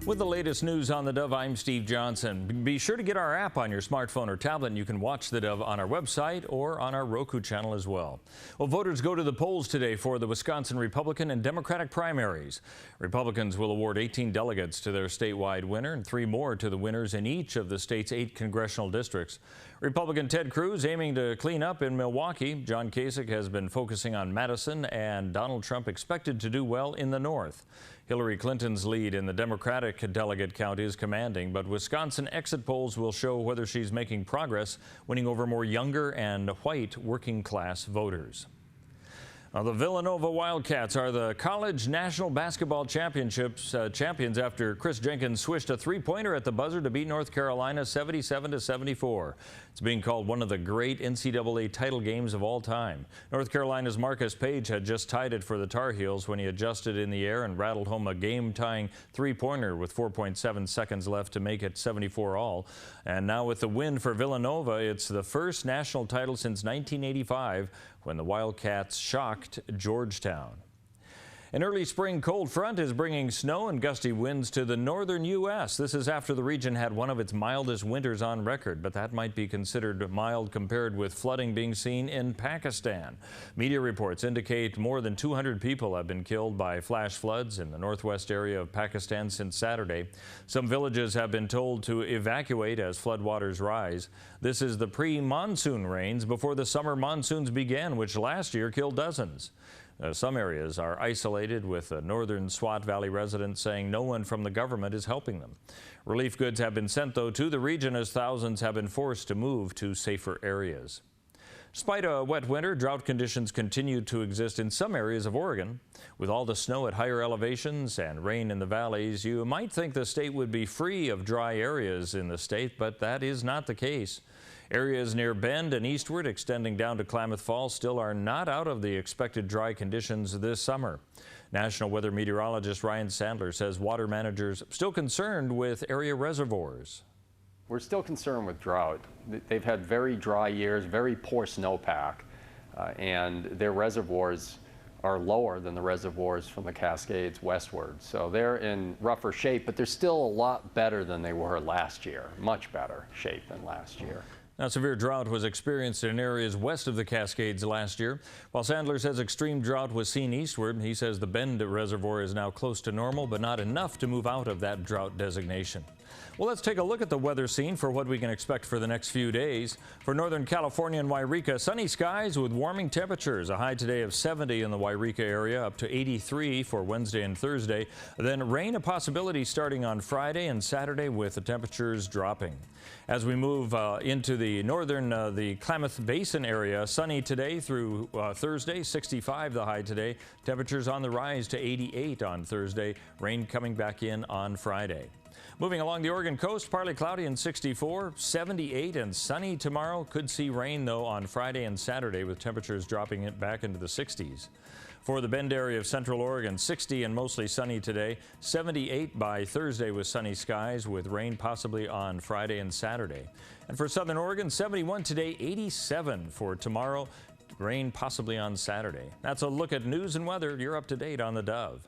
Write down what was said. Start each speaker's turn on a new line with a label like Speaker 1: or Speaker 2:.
Speaker 1: With the latest news on the Dove, I'm Steve Johnson. Be sure to get our app on your smartphone or tablet, and you can watch the Dove on our website or on our Roku channel as well. Well, voters go to the polls today for the Wisconsin Republican and Democratic primaries. Republicans will award 18 delegates to their statewide winner and 3 more to the winners in each of the state's 8 congressional districts. Republican Ted Cruz aiming to clean up in Milwaukee. John Kasich has been focusing on Madison, and Donald Trump expected to do well in the north. Hillary Clinton's lead in the Democratic delegate count is commanding, but Wisconsin exit polls will show whether she's making progress, winning over more younger and white working-class voters. Now, the Villanova Wildcats are the College National Basketball Championships champions after Chris Jenkins swished a three-pointer at the buzzer to beat North Carolina 77-74. It's being called one of the great NCAA title games of all time. North Carolina's Marcus Page had just tied it for the Tar Heels when he adjusted in the air and rattled home a game-tying three-pointer with 4.7 seconds left to make it 74-all. And now with the win for Villanova, it's the first national title since 1985 when the Wildcats shocked Georgetown. An early spring cold front is bringing snow and gusty winds to the northern U.S. This is after the region had one of its mildest winters on record, but that might be considered mild compared with flooding being seen in Pakistan. Media reports indicate more than 200 people have been killed by flash floods in the northwest area of Pakistan since Saturday. Some villages have been told to evacuate as floodwaters rise. This is the pre-monsoon rains before the summer monsoons began, which last year killed dozens. Some areas are isolated, with a northern Swat Valley resident saying no one from the government is helping them. Relief goods have been sent, though, to the region as thousands have been forced to move to safer areas. Despite a wet winter, drought conditions continue to exist in some areas of Oregon. With all the snow at higher elevations and rain in the valleys, you might think the state would be free of dry areas in the state, but that is not the case. Areas near Bend and eastward, extending down to Klamath Falls, still are not out of the expected dry conditions this summer. National weather meteorologist Ryan Sandler says water managers still concerned with area reservoirs.
Speaker 2: We're still concerned with drought. They've had very dry years, very poor snowpack, and their reservoirs are lower than the reservoirs from the Cascades westward. So they're in rougher shape, but they're still a lot better than they were last year, much better shape than last year.
Speaker 1: Now, severe drought was experienced in areas west of the Cascades last year. While Sandler says extreme drought was seen eastward, he says the Bend Reservoir is now close to normal, but not enough to move out of that drought designation. Well, let's take a look at the weather scene for what we can expect for the next few days. For Northern California and Yreka, sunny skies with warming temperatures. A high today of 70 in the Yreka area, up to 83 for Wednesday and Thursday. Then rain a possibility starting on Friday and Saturday, with the temperatures dropping. As we move into the northern, the Klamath Basin area, sunny today through Thursday, 65 the high today. Temperatures on the rise to 88 on Thursday. Rain coming back in on Friday. Moving along the Oregon coast, partly cloudy and 64, 78 and sunny tomorrow. Could see rain, though, on Friday and Saturday, with temperatures dropping it back into the 60s. For the Bend area of central Oregon, 60 and mostly sunny today, 78 by Thursday with sunny skies, with rain possibly on Friday and Saturday. And for southern Oregon, 71 today, 87 for tomorrow, rain possibly on Saturday. That's a look at news and weather. You're up to date on the Dove.